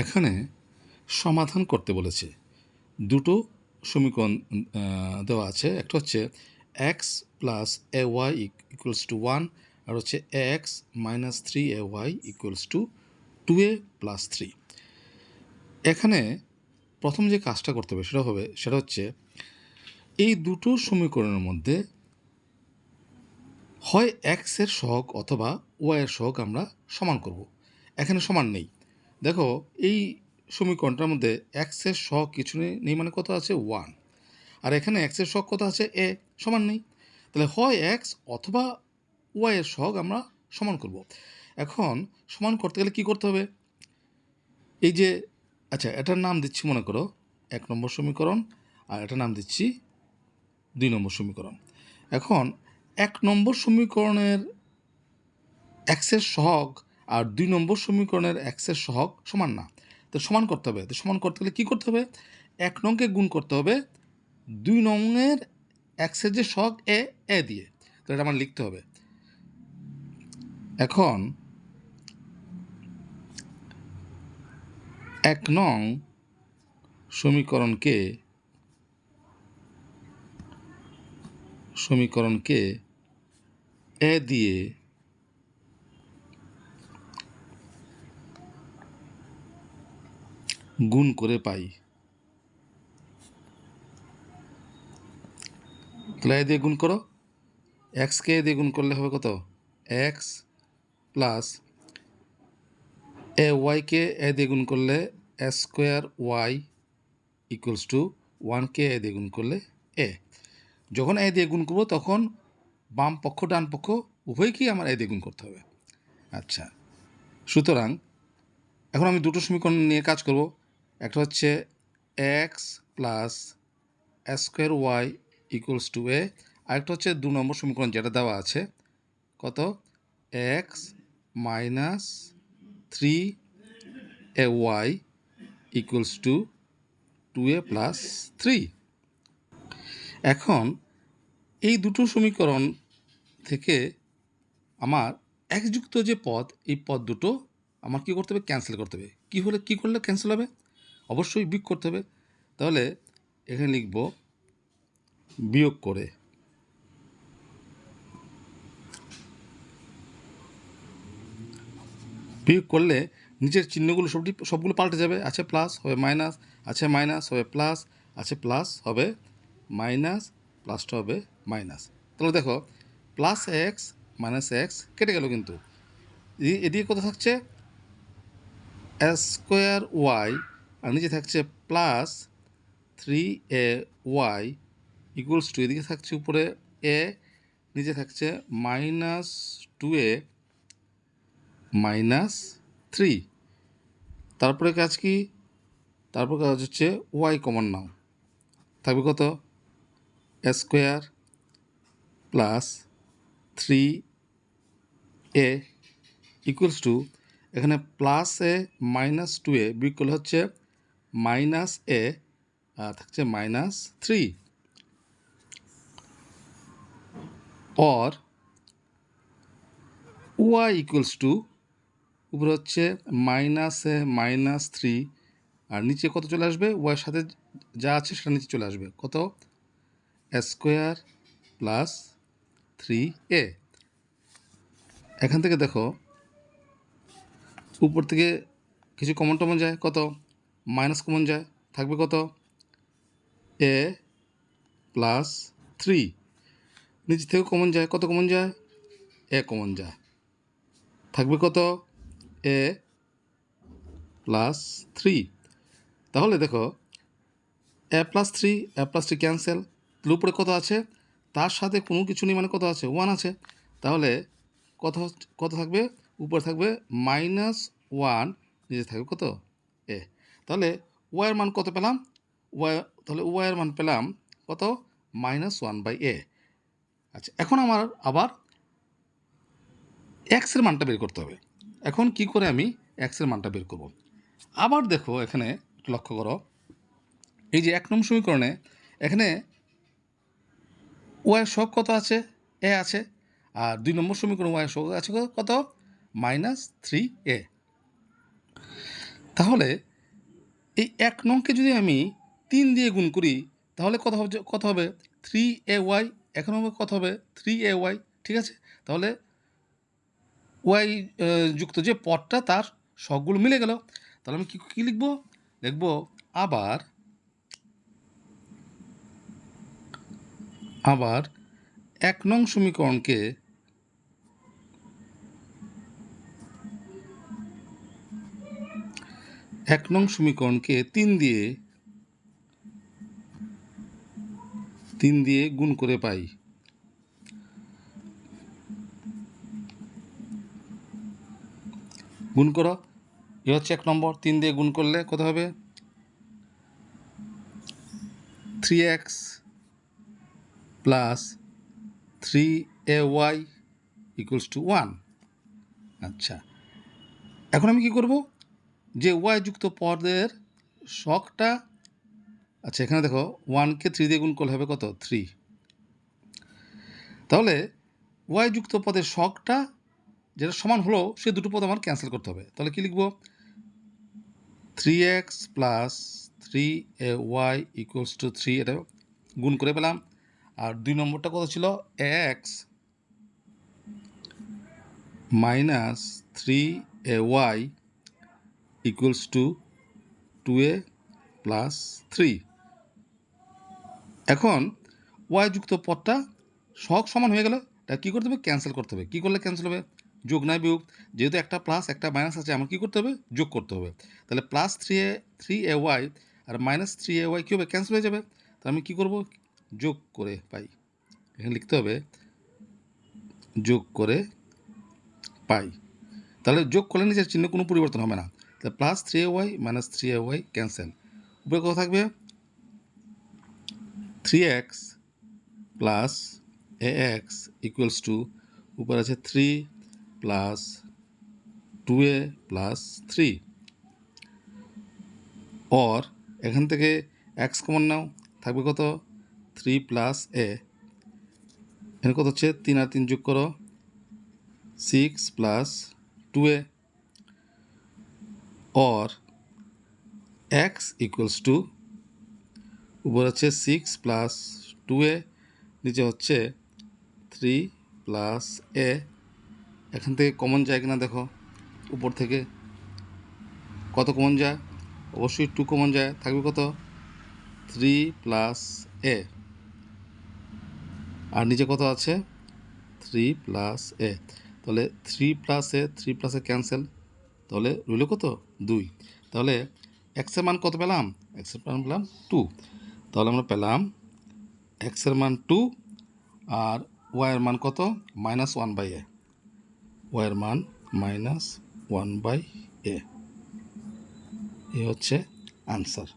এখানে সমাধান করতে বলেছে। দুটো সমীকরণ দেওয়া আছে। একটা হচ্ছে x plus a y equals to 1, আর হচ্ছে x minus 3ay equals to 2a plus 3। এখানে প্রথম যে কাজটা করতে হবে সেটা হচ্ছে এই দুটো সমীকরণের মধ্যে হয় এক্সের সহগ অথবা ওয়াইয়ের সহগ আমরা সমান করব। এখানে সমান নেই। দেখো, এই সমীকরণটার মধ্যে এক্সের সহগ কিছু নেই, মানে কত আছে 1, আর এখানে এক্সের সহগ কত আছে এ, সমান নেই। তাহলে হয় এক্স অথবা ওয়াইয়ের সহগ আমরা সমান করব। এখন সমান করতে গেলে কী করতে হবে? এই যে, আচ্ছা, এটার নাম দিচ্ছি মনে করো 1 নম্বর সমীকরণ, আর এটার নাম দিচ্ছি 2 নম্বর সমীকরণ। এখন 1 নম্বর সমীকরণের এক্সের সহগ আর 2 নম্বর সমীকরণের এক্সের সহগ সমান না, তো সমান করতে হবে। তো সমান করতে গেলে কী করতে হবে? 1 নংকে গুণ করতে হবে 2 নংয়ের এক্সের যে সহগ এ দিয়ে। তো এটা আমার লিখতে হবে। এখন 1 নং সমীকরণকে এ দিয়ে গুণ করে পাই। তাহলে এ দিয়ে গুণ করো, এক্সকে এ দিয়ে গুণ করলে হবে কত? এক্স প্লাস এ ওয়াইকে এ দিয়ে গুণ করলে এ স্কোয়ার ওয়াই ইকুয়ালস টু 1কে এ দিয়ে গুণ করলে এ। যখন এ দিয়ে গুণ করবো তখন বাম পক্ষ ডান পক্ষ উভয়কেই আমার এ দিয়ে গুণ করতে হবে। আচ্ছা, সুতরাং এখন আমি দুটো সমীকরণ নিয়ে কাজ করব। একটা হচ্ছে x plus a square y equals to a, আরেকটা হচ্ছে 2 নম্বর সমীকরণ যেটা দেওয়া আছে, কত? X minus 3ay equals to 2a plus 3। এখন এই দুটো সমীকরণ থেকে আমার একযুক্ত যে পদ, এই পদ দুটো আমার কী করতে হবে? ক্যান্সেল করতে হবে। কী করলে ক্যান্সেল হবে? অবশ্যই বিয়োগ করতে হবে। তাহলে এখানে লিখব বিয়োগ করে। বিয়োগ করলে নিচের চিহ্নগুলো সবগুলো পাল্টে যাবে। আছে প্লাস হবে মাইনাস, আছে মাইনাস হবে প্লাস, আছে প্লাস হবে মাইনাস, প্লাসটা হবে মাইনাস। তাহলে দেখো, প্লাস এক্স মাইনাস এক্স কেটে গেল, কিন্তু এদিকে কত থাকছে? এ স্কোয়ার ওয়াই, আর নিচে থাকছে প্লাস 3ay ইকুয়ালস টু, এদিকে থাকছে উপরে এ, নিচে থাকছে মাইনাস 2a মাইনাস 3। তারপরে কাজ কি? তারপর কাজ হচ্ছে ওয়াই কমন নাও, থাকবে কত? A square plus 3a equals to, এখানে প্লাস এ মাইনাস 2a বিয়োগ করলে হচ্ছে মাইনাস এ, থাকছে minus 3, or y equals to, উপরে হচ্ছে মাইনাস এ মাইনাস 3, আর নিচে কত চলে আসবে? ওয়াইয়ের সাথে যা আছে সেটা নিচে চলে আসবে, কত? A square plus 3a। এখান থেকে দেখো, উপর থেকে কিছু কমন টমন যায়, কত? মাইনাস কমন যায়, থাকবে কত? এ প্লাস 3। নিচে থেকে কমন যায়, কত কমন যায়? এ কমন যায়, থাকবে কত? এ প্লাস 3। তাহলে দেখো, এ প্লাস 3 ক্যান্সেল, তাহলে উপরে কত আছে? তার সাথে কোনো কিছু নেই, মানে কত আছে? 1 আছে। তাহলে কত কত থাকবে? উপরে থাকবে -1, নিচে থাকবে কত? এ। তাহলে ওয়াইয়ের মান কত পেলাম? তাহলে ওয়াইয়ের মান পেলাম কত? -1/a। আচ্ছা, এখন আমার আবার এক্সের মানটা বের করতে হবে। এখন কি করে আমি এক্সের মানটা বের করব? আবার দেখো, এখানে লক্ষ্য করো, এই যে 1 নম্বর সমীকরণে এখানে ওয়াইয়ের সহগ কত আছে? এ আছে। আর 2 নম্বর সমীকরণ ওয়াইয়ের সহগ আছে কত? -3a। তাহলে এই 1 নংকে যদি আমি 3 দিয়ে গুণ করি তাহলে কত হবে 3ay, এখন হবে কত হবে 3ay, ঠিক আছে? তাহলে ওয়াই যুক্ত যে পদটা তার সবগুলো মিলে গেল। তাহলে আমি কি লিখব? লিখব আবার 1 নং সমীকরণকে 3 দিয়ে গুণ করে পাই। গুণ করো, এ হচ্ছে 1 নম্বর, 3 দিয়ে গুণ করলে কত হবে 3x plus 3ay equals to 1। আচ্ছা, এখন আমি কি করব, যে ওয়াই যুক্ত পদের শকটা, আচ্ছা এখানে দেখো 1কে 3 দিয়ে গুণ করলে হবে কত 3। তাহলে ওয়াই যুক্ত পদের শকটা যেটা সমান হলো সে দুটো পদ আমার ক্যান্সেল করতে হবে। তাহলে কি লিখব 3x plus 3ay equals two 3, এটা গুণ করে পেলাম। আর 2 নম্বরটা কত ছিল x minus 3ay equals to 2a plus 3। এখন ওয়াই যুক্ত পদটা সহগ সমান হয়ে গেল, এটা কী করতে হবে ক্যান্সেল করতে হবে। কী করলে ক্যান্সেল হবে, যোগ নয় বিয়োগ, যেহেতু একটা প্লাস একটা মাইনাস আছে আমার কী করতে হবে যোগ করতে হবে। তাহলে প্লাস 3ay আর মাইনাস 3ay কী হবে ক্যান্সেল হয়ে যাবে। তাহলে আমি কী করব যোগ করে পাই, এখানে লিখতে হবে যোগ করে পাই। তাহলে যোগ করলে নিজের চিহ্ন কোনো পরিবর্তন হবে না। তাহলে plus 3ay minus 3ay cancel, উপরে কত থাকবে 3x plus ax equals to উপর আছে 3 প্লাস 2a প্লাস 3, অর এখান থেকে x কমন নাও, থাকবে কত 3 প্লাস a, এখানে কত হচ্ছে 3 আর 3 যোগ করো 6 plus 2a, or x equals to উপর হচ্ছে 6 প্লাস 2a, নিচে হচ্ছে 3 প্লাস a, এখান থেকে কমন যায় কিনা দেখো, উপর থেকে কত কমন যায়, অবশ্যই 2 কমন যায়, থাকবে কত 3 প্লাস a, আর নিচে কত আছে 3 প্লাস a। তাহলে 3 প্লাস a ক্যান্সেল, তাহলে রইল কত 2। তাহলে এক্সের মান কত পেলাম, এক্সের মান পেলাম 2। তাহলে আমরা পেলাম এক্সের মান 2 আর ওয়াইয়ের মান কত -1/a, ওয়াইয়ের মান -1/a, এ হচ্ছে আনসার।